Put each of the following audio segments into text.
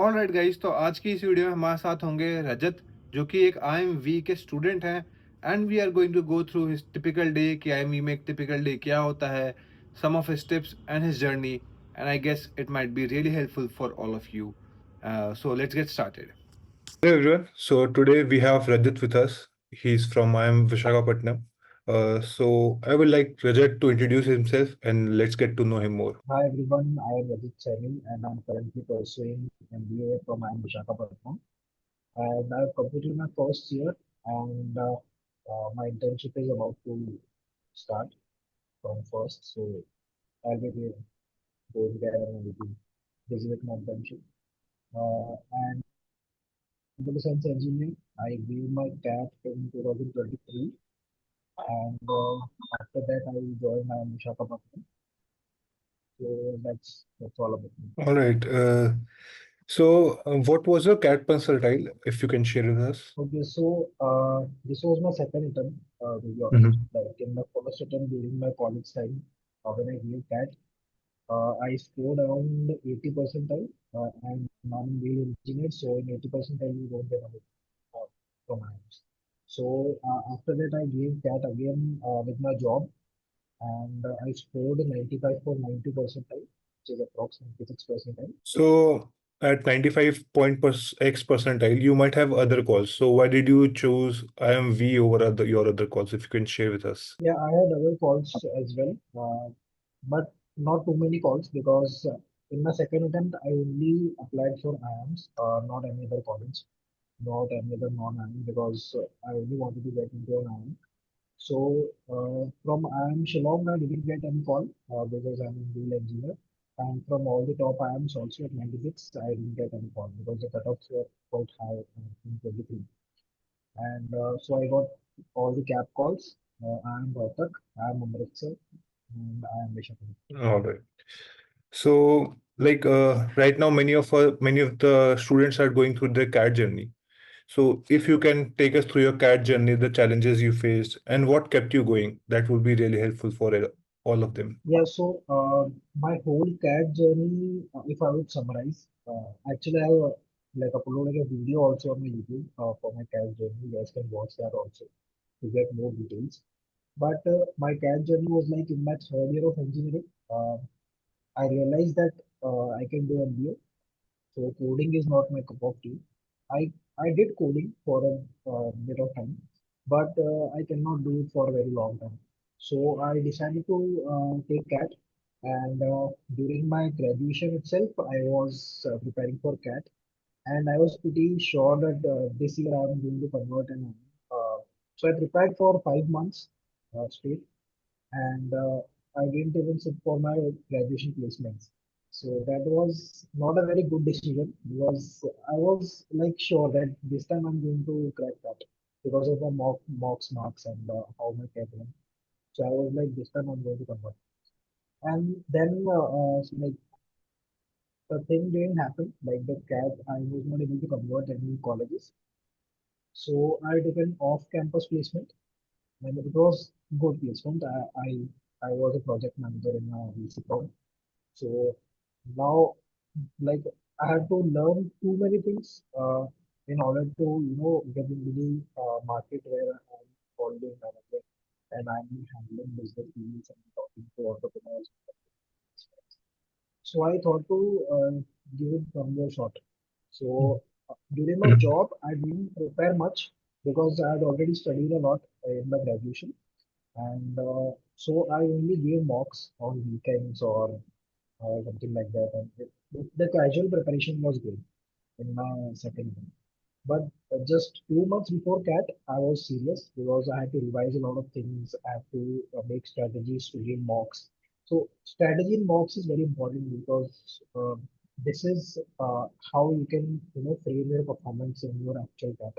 Alright guys, तो आज की इस वीडियो में हमारे साथ होंगे रजत, जो कि एक आईएमवी के स्टूडेंट हैं। And we are going to go through his typical day कि आईएमवी में एक टिपिकल डे क्या होता है, some of his tips and his journey, and I guess it might be really helpful for all of you. So let's get started. Hello everyone. So today we have Rajat with us. He's from IIM Visakhapatnam. So I would like Rajat to introduce himself and let's get to know him more. Hi everyone, I am Rajit Saini and I'm currently pursuing MBA from IIM Visakhapatnam. And I've completed my first year and my internship is about to start from first. So I'll be going there and I'll be busy with my internship. And computer science engineering, I gave my CAT in 2023 and after that I joined IIM Visakhapatnam. So that's all about me. All right. What was your CAT percentile, if you can share with us? Okay, so this was my second attempt, to be honest. Mhm. Like in the first attempt during my college time, when I gave that, I scored around 80 percentile, and now I'm being engineer, so in 80 percentile you don't get a from IIMs. So after that, I gave that again with my job, and I scored 95 for 90 percentile, which is approximately 6 percentile. So at 95 point per X percentile, you might have other calls. So why did you choose IMV over your other calls, if you can share with us? Yeah, I had other calls as well, but not too many calls because in my second attempt I only applied for IIMs, not any other college, not any other non-IIM because I only wanted to get into an IIM. So from IIM Shillong I didn't get any call because I'm a dual engineer, and from all the top IIMs also at 96 I didn't get any call because the cutoffs were quite high in 23. And so I got all the cap calls. I am Rohtak, I am Amritsar, and I am Vishakhapatnam. All right. So, right now, many of the students are going through their CAT journey. So, if you can take us through your CAT journey, the challenges you faced, and what kept you going, that would be really helpful for all of them. Yeah, so my whole CAD journey, if I would summarize, actually I have like uploaded a video also on my YouTube for my CAD journey. You guys can watch that also to get more details. But my CAD journey was like in my third year of engineering. I realized that I can do MBA. So coding is not my cup of tea. I did coding for a bit of time, but I cannot do it for a very long time. So I decided to take CAT, and during my graduation itself, I was preparing for CAT, and I was pretty sure that this year I am going to convert and so I prepared for 5 months straight, and I didn't even sit for my graduation placements. So that was not a very good decision because I was like sure that this time I'm going to crack that because of the mocks marks and how my CAT went. So I was like this time I'm going to convert. And then so like the thing didn't happen. Like the CAT, I was not able to convert any colleges. So I took an off-campus placement and it was good placement. I was a project manager in a VC firm. So now, like, I had to learn too many things in order to, get into the market where I'm already managing and I'm handling business deals and talking to entrepreneurs. So I thought to give it one more shot. So during my job, I didn't prepare much because I had already studied a lot in my graduation, and so I only gave mocks on weekends or something like that. And the casual preparation was good in my second one. But just 2 months before CAT, I was serious because I had to revise a lot of things. I had to make strategies to give mocks. So strategy in mocks is very important because this is how you can frame your performance in your actual CAT.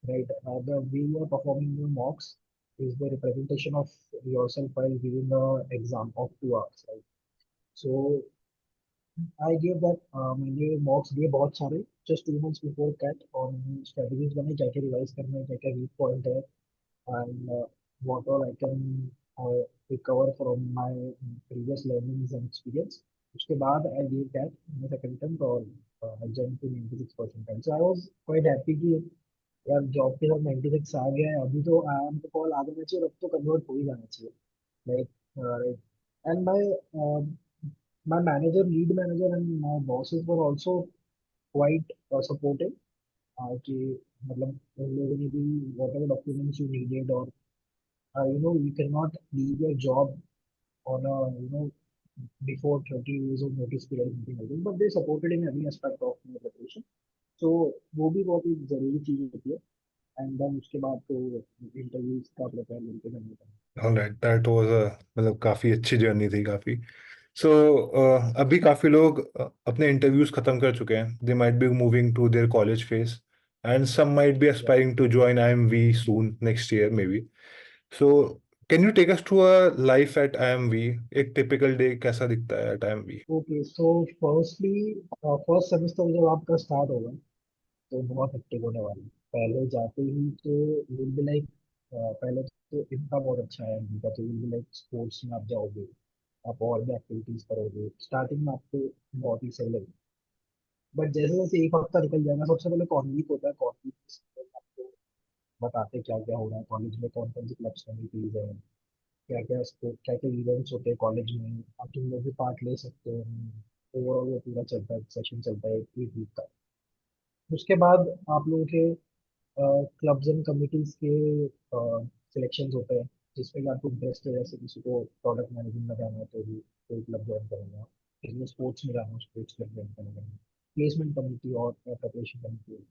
Right? The way you are performing your mocks is the representation of yourself while giving the exam of 2 hours. Right? So I gave that मैंने mocks दिए बहुत सारे just 2 months before CAT on strategies बनाई क्या क्या revise करना है क्या क्या weak point है and what all I can recover from my previous learnings and experience. उसके बाद I gave that in the second attempt और I jumped to 96 percentile. So I was quite happy कि यार जॉब के साथ 96 आ गया है, अभी तो आराम से कॉल आ जाना चाहिए और अब तो कन्वर्ट हो ही जाना चाहिए, like right. And my manager, lead manager, and my bosses were also quite supportive, कि मतलब उन लोगों ने भी whatever documents you needed, or you cannot leave your job on a before 30 days of notice period, something like that, but they supported in every aspect of my preparation. So वो भी बहुत ही जरूरी चीज होती है, एंड देन उसके बाद तो इंटरव्यूज का प्रिपेयर करके करना होता है। ऑलराइट, दैट वाज अ मतलब काफी अच्छी जर्नी थी काफी। सो अभी काफी लोग अपने इंटरव्यूज खत्म कर चुके हैं, they might be moving to their college phase and some might be Yeah. Aspiring to join IMV soon next year maybe. So can you take us to a life at IMV? एक typical day कैसा दिखता है at IMV? Okay, so firstly first semester जब आपका start होगा तो बहुत hectic होने वाला है। पहले जाते ही तो विल बी लाइक, पहले तो इनका बहुत अच्छा है इनका, तो विल बी लाइक स्पोर्ट्स में आप जाओगे, आप और भी एक्टिविटीज करोगे, स्टार्टिंग में आपको बहुत ही सही लगेगा। बट जैसे जैसे एक हफ्ता निकल जाएगा, सबसे पहले कॉर्न वीक होता है, कॉर्न वीक आपको बताते क्या क्या हो रहा है कॉलेज में, कौन कौन सी क्लब्स कमिटीज है, क्या क्या स्पोर्ट, क्या क्या इवेंट्स होते हैं कॉलेज में, आप तुम लोग भी पार्ट ले सकते हो। ओवरऑल वो पूरा चलता है, सेशन चलता है एक वीक का। उसके बाद आप लोगों के क्लब्स एंड कमिटीज के सिलेक्शंस होते हैं, जिसमें कि आपको इंटरेस्ट है, जैसे किसी को प्रोडक्ट मैनेजमेंट में जाना है तो भी कोई क्लब ज्वाइन करेंगे, किसी को स्पोर्ट्स में जाना है स्पोर्ट्स क्लब ज्वाइन करेंगे, प्लेसमेंट कमिटी और प्रिपरेशन कमिटी,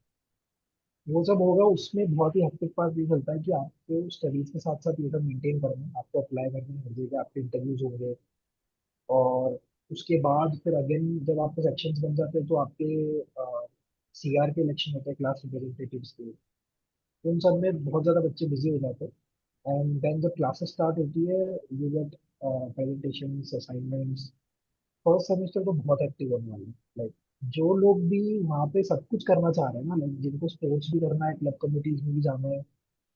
वो सब होगा। उसमें बहुत ही हेक्टिक पार्ट ये चलता है कि आपको स्टडीज के साथ साथ ये सब मेंटेन करना है, आपको अप्लाई करना है हर जगह, आपके इंटरव्यूज होंगे, और उसके बाद फिर अगेन जब आपके सेक्शंस बन जाते हैं तो आपके सीआर के इलेक्शन होते हैं, क्लास रिप्रेजेंटेटिव्स के, उन सब में बहुत ज़्यादा बच्चे बिजी हो जाते हैं। एंड देन जब क्लासेस स्टार्ट होती है, you get presentations, assignments. First semester तो बहुत एक्टिव होने वाला है, लाइक जो लोग भी वहाँ पे सब कुछ करना चाह रहे हैं ना, लाइक जिनको स्पोर्ट्स भी करना है, क्लब कमिटीज में भी जाना है,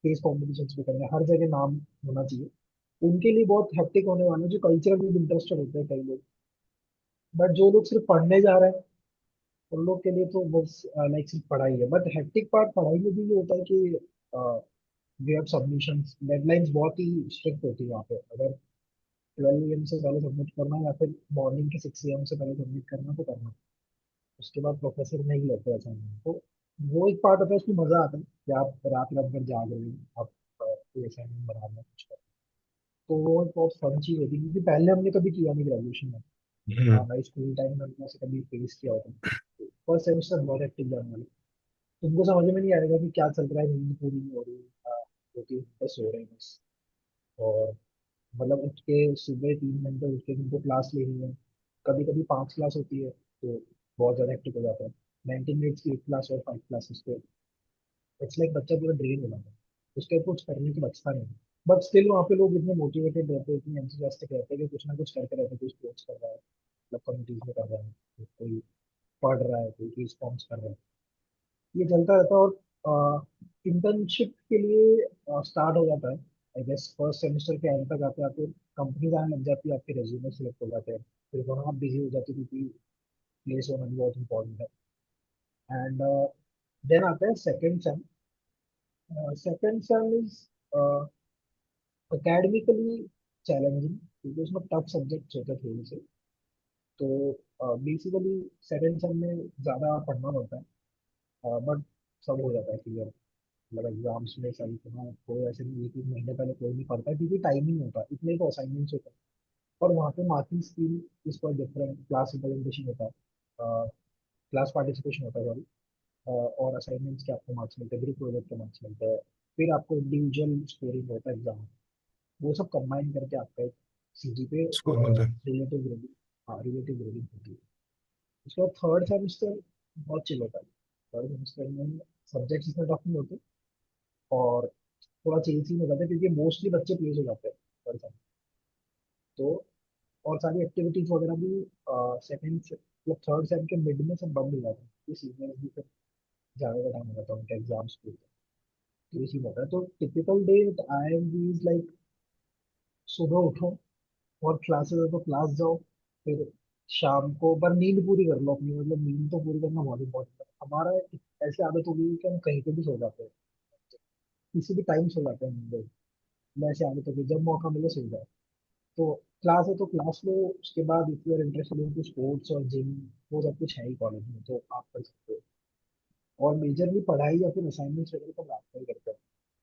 फेस कॉम्पिटिशन्स भी करना है, हर जगह नाम होना चाहिए, उनके लिए बहुत हेक्टिक होने वाला है। जो कल्चरल में इंटरेस्टेड होते हैं कई लोग, बट जो लोग सिर्फ पढ़ने जा रहे हैं उन लोग के लिए तो बस लाइक सिर्फ पढ़ाई है। बट हेक्टिक पार्ट पढ़ाई में भी ये होता है कि वी हैव सबमिशंस, डेडलाइंस बहुत ही स्ट्रिक्ट होती है वहाँ पे। अगर 12 AM से पहले सबमिट करना है या फिर मॉर्निंग के 6 AM से पहले सबमिट करना तो करना, उसके बाद प्रोफेसर नहीं लेते असाइनमेंट। तो वो एक पार्ट होता है, उसमें मजा आता है कि आप रात रात भर जाग रहे हो, आप कोई असाइनमेंट बना रहे हो, कुछ कर रहे हो। तो वो एक बहुत फन चीज होती है, क्योंकि पहले हमने कभी किया नहीं ग्रेजुएशन में। हमारे स्कूल टाइम में हमने ऐसे कभी फेस किया होता। फर्स्ट सेमेस्टर बहुत एक्टिव जाने वाला, तुमको समझ में नहीं आएगा कि क्या चल रहा है, नींद पूरी नहीं हो रही, क्योंकि बस सो रहे हैं बस। और मतलब उठ के सुबह 3 घंटे उठ के तुमको क्लास लेनी है, कभी कभी 5 क्लास होती है तो बहुत ज़्यादा एक्टिव हो जाता है। 90 मिनट्स की एक क्लास और 5 क्लासेस पे इट्स लाइक बच्चा पूरा ड्रेन हो जाता है, उसके बाद कुछ करने को बचता नहीं। बट स्टिल वहाँ पे लोग इतने मोटिवेटेड रहते हैं, इतने एंथुसियास्टिक रहते हैं कि कुछ ना कुछ करते रहते हैं। कोई स्पोर्ट्स कर रहा है, मतलब कम्युनिटीज में कर रहा है, कोई पढ़ रहा है, कोई रिस्पॉन्स कर रहा है, ये चलता रहता है। और इंटर्नशिप के लिए स्टार्ट हो जाता है, आई गेस फर्स्ट सेमेस्टर के एंड तक आते आते कंपनी आने लग जाती है, आपके रेज्यूमे सिलेक्ट हो जाते हैं, फिर वहाँ आप बिजी हो जाते हैं, क्योंकि प्लेस होना भी बहुत इंपॉर्टेंट है। एंड देन आता है second same. Second same is academically challenging, क्योंकि उसमें टफ सब्जेक्ट्स होते हैं थोड़े से। तो बेसिकली सेकेंड सेम में ज़्यादा पढ़ना होता है, बट सब हो जाता है क्लियर। मतलब एग्जाम्स में सही तो कोई ऐसे नहीं, एक एक महीने पहले कोई नहीं पढ़ता, क्योंकि टाइम ही नहीं होता, इतने तो असाइनमेंट्स होते हैं। और वहाँ पे marking scheme is quite different, class representation होता है, क्लास पार्टिसिपेशन होता है, सॉरी, और असाइनमेंट्स के आपको मार्क्स मिलते हैं, ग्रुप प्रोजेक्ट के मार्क्स मिलते हैं, फिर आपको इंडिविजुअल स्कोरिंग होता है एग्जाम। वो सब कंबाइन करके आपका एक सीजी पे स्कूल मतलब रिलेटिव ग्रेडिंग, हाँ रिलेटिव ग्रेडिंग होती है। उसके बाद थर्ड सेमेस्टर बहुत चिल होता है। थर्ड सेमेस्टर में सब्जेक्ट्स इतने टफ नहीं होते, और थोड़ा चेंज ही हो जाता है, क्योंकि मोस्टली बच्चे प्लेस हो जाते हैं थर्ड सेम। तो और सारी एक्टिविटीज वगैरह भी सेकेंड मतलब थर्ड सेम के मिड में सब बंद हो जाते हैं, ये सीनियर्स भी फिर जाने का टाइम हो जाता है उनका एग्जाम्स पे। तो इसी होता है। तो typical day I am is like सुबह उठो और क्लासेस है तो क्लास जाओ, फिर शाम को पर नींद पूरी कर लो अपनी, मतलब नींद तो पूरी करना बहुत इंपॉर्टेंट है हमारा। ऐसे आदत हो गई है कि हम कहीं पे भी सो जाते हैं, किसी भी टाइम सो जाते हैं हम लोग। ऐसे आदत हो गई जब मौका मिले सो जाए। तो क्लास है तो क्लास लो, उसके बाद if you are interested in sports और जिम, वो सब कुछ है ही कॉलेज में, तो आप कर सकते हो। और मेजरली पढ़ाई या फिर असाइनमेंट्स वगैरह तो रात में ही करते हैं।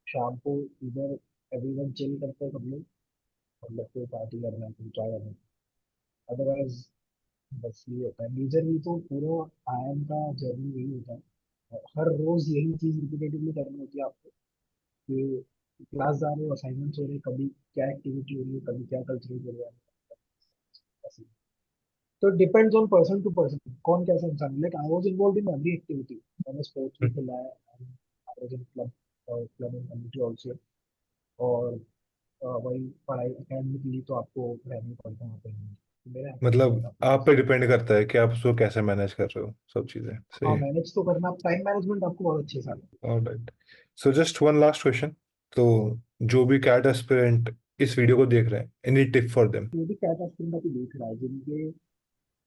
शाम को इधर एवरीवन चिल करते हैं सब लोग, मतलब कोई पार्टी करना है कोई क्या करना है। अदरवाइज बस ये होता है मेजरली, तो पूरा आईआईएम का जर्नी यही होता है। और हर रोज यही चीज रिपीटेटिवली करनी होती है आपको, कि क्लास जा रहे हो, असाइनमेंट्स हो रहे हैं, कभी क्या एक्टिविटी हो रही है, कभी क्या कल्चरल प्रोग्राम है। तो depends on person to person, कौन कैसा इंसान है। Like I was involve in every activity, मैंने स्पोर्ट्स भी खेला है, I was in club, club and community also. और वही पढ़ाई एकेडमिकली तो आपको रहना ही पड़ता है वहाँ पे, मेरा एकेडमिक मतलब था आप फोकस। पे डिपेंड करता है कि आप उसको कैसे मैनेज कर रहे हो सब चीजें, सही हाँ है। मैनेज तो करना, टाइम मैनेजमेंट आपको बहुत अच्छे से आता alright. So just one last question. तो जो भी कैट एस्पिरेंट इस वीडियो को देख रहे हैं, एनी टिप फॉर देम? है। जो भी कैट एस्पिरेंट अभी देख रहा है, जिनके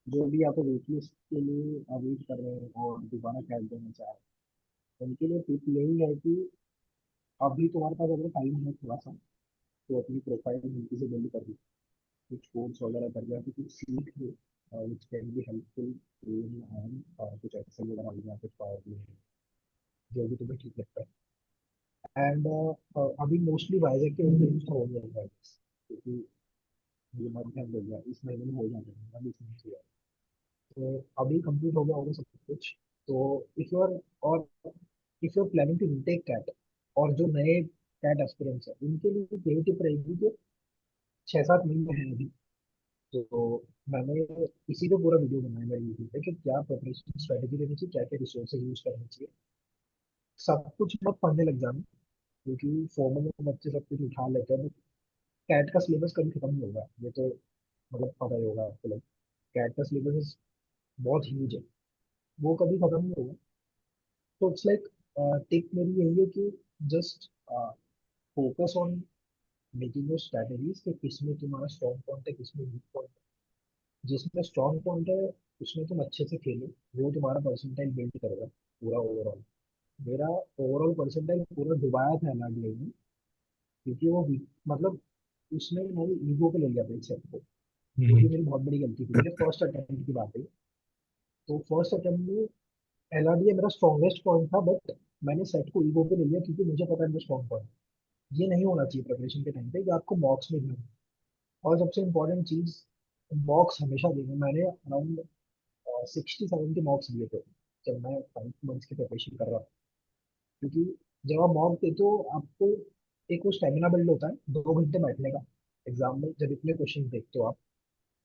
जो भी आपको वेट लिस्ट के लिए वेट कर रहे हैं और दोबारा कैट देना चाह रहे हैं, उनके लिए टिप यही है कि अभी तुम्हारे पास अगर टाइम है थोड़ा सा, तो अपनी प्रोफाइल जल्दी से जल्दी कर लो, कुछ कोर्स वगैरह कर लिया, तो कुछ सीख लो which can be helpful in and कुछ एक्सेल वगैरह हो गया, कुछ पावर भी है, जो भी तुम्हें ठीक लगता है। एंड अभी मोस्टली वाइजर के एग्जाम्स तो हो गया है क्योंकि ये मंथ एंड हो गया, इस महीने में हो जाते हैं, अभी इसमें किया तो अभी कंप्लीट हो गया होगा सब कुछ। तो इफ यू आर, और if you are planning to intake CAT, और जो नए कैट एस्पिरेंट्स है उनके लिए यही टिप रहेगी कि 6-7 महीने हैं अभी, तो मैंने इसी पे पूरा वीडियो बनाया मेरे यूट्यूब पे कि क्या प्रिपरेशन स्ट्रेटेजी लेनी चाहिए, क्या क्या रिसोर्सेज यूज करनी चाहिए। सब कुछ मत पढ़ने लग जाना, क्योंकि फॉर्मल में बच्चे सब कुछ उठा लेते हैं, कैट का सिलेबस कभी खत्म नहीं होगा, ये तो मतलब पता ही होगा आपको लोग। कैट का सिलेबस बहुत ह्यूज है, वो कभी खत्म नहीं होगा। तो इट्स लाइक, टिप मेरी यही है कि just focus on making your strategies कि किसमें तुम्हारा स्ट्रॉन्ग पॉइंट है, किसमें वीक पॉइंट है। जिसमें स्ट्रॉन्ग पॉइंट है उसमें तुम अच्छे से खेलो, वो तुम्हारा परसेंटाइल बिल्ड करेगा पूरा ओवरऑल। मेरा ओवरऑल परसेंटाइल पूरा डुबाया था एनआरडीआई में, क्योंकि वो मतलब उसने मेरी ईगो पे ले लिया था एक सेट को, जो कि मेरी बहुत बड़ी गलती थी, मेरे फर्स्ट अटेम्प्ट की बात है। तो फर्स्ट अटेम्प्ट में एलआरडीए मेरा स्ट्रॉन्गेस्ट पॉइंट था, बट मैंने सेट को ईगो पे ले लिया क्योंकि मुझे पता है मेरा स्ट्रॉन्ग पॉइंट। ये नहीं होना चाहिए प्रिपरेशन के टाइम पे, कि आपको मॉक्स में देना। और सबसे इम्पोर्टेंट चीज, मॉक्स हमेशा देना। मैंने अराउंड 60-70 मॉक्स दिए थे जब मैं 5 मंथ्स की प्रिपरेशन कर रहा था। क्योंकि जब आप मॉक देते हो आपको एक वो स्टेमिना बिल्ड होता है 2 घंटे बैठने का एग्जाम में, जब इतने क्वेश्चन देखते हो आप,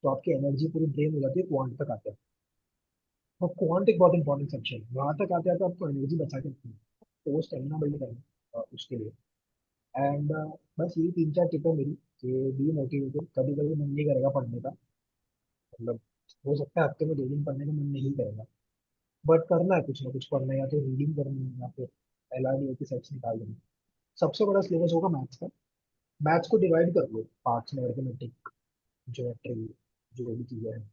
तो आपकी एनर्जी पूरी ड्रेन हो जाती है क्वांट तक आते हैं। और क्वांट एक बहुत इंपॉर्टेंट सेक्शन है, वहां तक आते आते आपको एनर्जी बचा के रखनी है, तो वो स्टेमिना बिल्ड करना उसके लिए। एंड बस यही 3-4 टिप है मेरी, कि बी मोटिवेटेड। कभी कभी मन नहीं करेगा पढ़ने का, मतलब हो सकता है हफ्ते में 2 दिन पढ़ने का मन नहीं करेगा, बट करना है कुछ ना कुछ, पढ़ना है या तो रीडिंग करनी है या फिर एलआरडीओ की सेट्स निकाल देना। सबसे बड़ा सिलेबस होगा मैथ्स का। मैथ्स को डिवाइड कर लो पार्ट्स में, अर्थमेटिक, ज्योमेट्री, जो भी चीजें हैं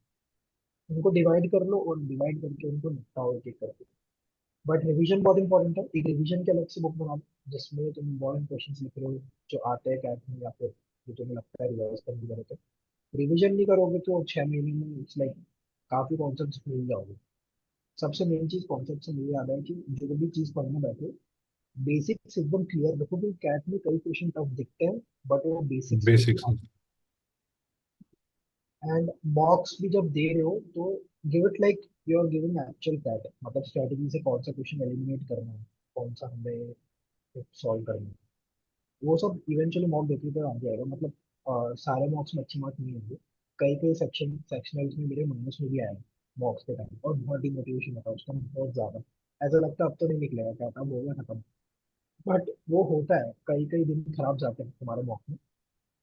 उनको डिवाइड कर लो, और डिवाइड करके उनको निपटाओ एक एक करके। बट रिवीजन बहुत इंपॉर्टेंट है, एक रिवीजन के अलग से बुक बना लो, जिसमें तुम इंपॉर्टेंट क्वेश्चन लिख रहे हो जो आते हैं कैट में, या फिर जो तुम्हें लगता है रिवाइज करने की जरूरत है। रिवीजन नहीं करोगे तो 6 महीने में इट्स लाइक काफी कॉन्सेप्ट भूल जाओगे। सबसे मेन चीज कॉन्सेप्ट से मुझे याद है कि जो भी चीज पढ़ने बैठो, बेसिक्स एकदम क्लियर रखो, क्योंकि कैट में कई क्वेश्चन टफ दिखते हैं, बट वो बेसिक्स पे ही बेसिक्स। आते हैं। एंड मॉक्स भी जब दे रहे हो तो give it like you are giving actual CAT, मतलब स्ट्रेटेजी से कौन सा क्वेश्चन एलिमिनेट करना है, कौन सा हमें सॉल्व करना है, वो सब इवेंचुअली मॉक देते तो आ जाएगा। मतलब सारे मॉक्स में अच्छे मार्क्स नहीं होंगे, कई कई सेक्शनल्स में मेरे माइनस में भी आए मॉक्स के टाइम, और बहुत डिमोटिवेशन होता है उसका बहुत ज्यादा। ऐसा लगता है अब तो नहीं निकलेगा, क्या अब हो गया खत्म। बट वो होता है, कई कई दिन खराब जाते हैं तुम्हारे मॉक में,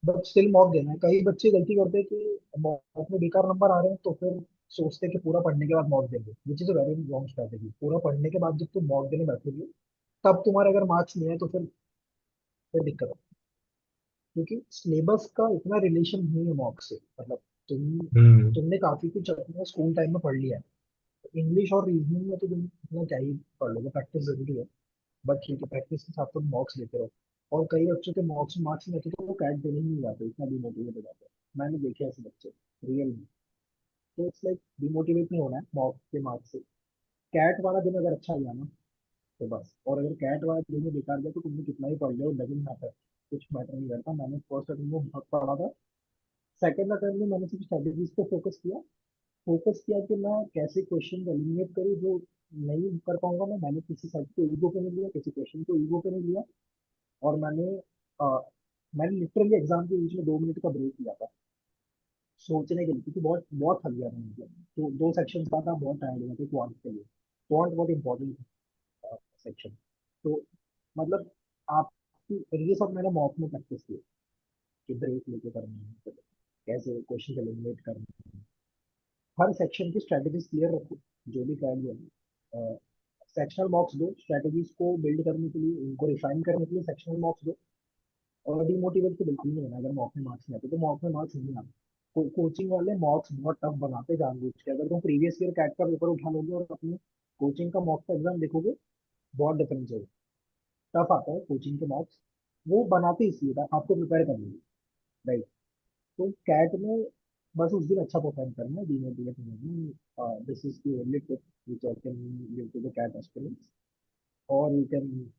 बट स्टिल मॉक देना है। कई बच्चे गलती करते हैं कि मॉक में बेकार नंबर आ रहे हैं तो फिर सोचते हैं कि पूरा पढ़ने के बाद मॉक देंगे, which is a very wrong strategy. पूरा पढ़ने के बाद जब तुम मॉक देने बैठोगे, तब तुम्हारे अगर मार्क्स नहीं आए तो फिर दिक्कत है। क्योंकि सिलेबस का इतना रिलेशन नहीं है मॉक से, मतलब तुमने काफी कुछ अपने स्कूल टाइम में पढ़ लिया है। इंग्लिश और रीजनिंग में तो तुम इतना क्या ही पढ़ लोगे, प्रैक्टिस जरूरी है। बट ठीक है, प्रैक्टिस के साथ तुम मॉक्स लेते रहो। और कई बच्चों के मॉक्स मार्क्स नहीं आते तो वो कैट देने ही नहीं जाते, इतना डिमोटिवेट हो जाते हैं। मैंने देखे ऐसे बच्चे रियल में। तो इट्स लाइक डिमोटिवेट नहीं होना है मॉक के मार्क्स से। कैट वाला दिन अगर अच्छा गया ना तो बस। और अगर कैट वाला दिन में बेकार गया तो तुमने कितना ही पढ़ लिया, डजंट मैटर, कुछ मैटर नहीं करता। मैंने फर्स्ट अटेम्प्ट में बहुत पढ़ा था, सेकंड अटेम्प्ट में मैंने सिर्फ स्ट्रेटेजीज पे फोकस किया कि मैं कैसे क्वेश्चन एलिमिनेट करूँ जो नहीं कर पाऊंगा मैं। मैंने किसी साइड को ईगो पे नहीं लिया, किसी क्वेश्चन को ईगो पे नहीं लिया। और मैंने लिटरली एग्जाम के बीच में 2 मिनट का ब्रेक लिया था सोचने के लिए, क्योंकि बहुत बहुत थक गया था। मतलब तो 2 सेक्शन का था, बहुत टायर्ड हो गया था क्वांट के लिए। क्वांट बहुत इंपॉर्टेंट सेक्शन। तो मतलब आपकी ये सब मैंने मॉक में प्रैक्टिस की कि ब्रेक लेके करना है, तो कैसे क्वेश्चन एलिमिनेट करना है। हर सेक्शन की स्ट्रेटेजीज क्लियर रखो, जो भी ट्रायल है। सेक्शनल मार्क्स दो स्ट्रेटेजीज को बिल्ड करने के लिए, उनको रिफाइन करने के लिए सेक्शनल मार्क्स दो। और डिमोटिवेट तो बिल्कुल नहीं होना। अगर मॉक में मार्क्स नहीं आते तो मॉक में मार्क्स नहीं आते। कोचिंग वाले मॉक्स बहुत टफ बनाते जानबूझ के। अगर तुम प्रीवियस ईयर कैट का पेपर उठा लोगे और अपने कोचिंग का मॉक का एग्जाम देखोगे, बहुत डिफरेंस होगा। टफ आता है कोचिंग के मॉक्स, वो बनाते इसलिए था आपको प्रिपेयर करने के लिए, राइट। तो कैट में बस उस दिन अच्छा परफॉर्म करना है, डिमोटिवेट नहीं होना। This is the only tip which I can give to the CAT aspirants. और you can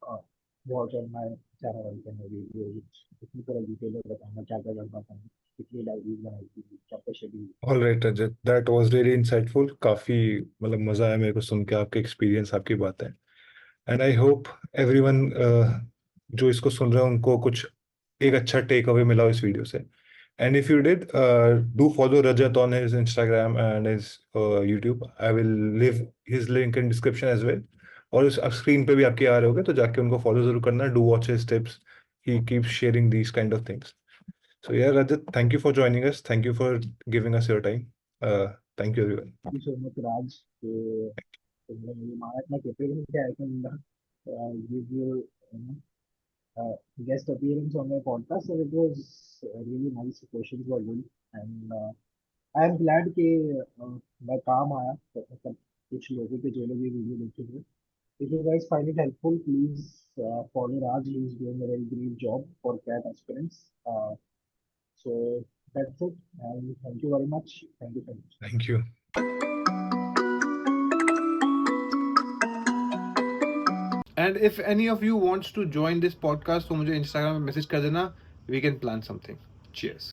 watch on my channel and can video which इसमें पूरा डिटेल में बताऊंगा क्या क्या करता था, कितनी डायरीज बनाई थी, क्या क्या schedule. All right Rajat, that was really insightful. काफी मतलब मजा आया मेरे को सुन के आपके एक्सपीरियंस, आपकी बातें। एंड आई होप एवरीवन जो इसको सुन रहे हैं उनको कुछ एक अच्छा टेक अवे मिला हो इस वीडियो से। And if you did, do follow Rajat on his Instagram and his YouTube. I will leave his link in description as well. और इस स्क्रीन पे भी आपके आ रहे होंगे, तो जाके उनको फॉलो जरूर करना। Do watch his tips, he keeps sharing these kind of things. So yeah, Rajat, thank you for joining us. Thank you for giving us your time. Thank you, everyone. Thank you so much Raj कि तुमने मुझे माना इतना capable क्या है कि give you guest appearance on my podcast. So it was really nice. Questions were good, and I am glad कि मैं काम आया तो मतलब कुछ लोगों के जो लोग ये वीडियो देखे थे। If you guys find it helpful, please follow Raj. He is doing a very great job for CAT aspirants. So that's it, and thank you very much. Thank you so much. Thank you. And if any of you wants to join this podcast, तो मुझे Instagram में message कर देना. We can plan something. Cheers.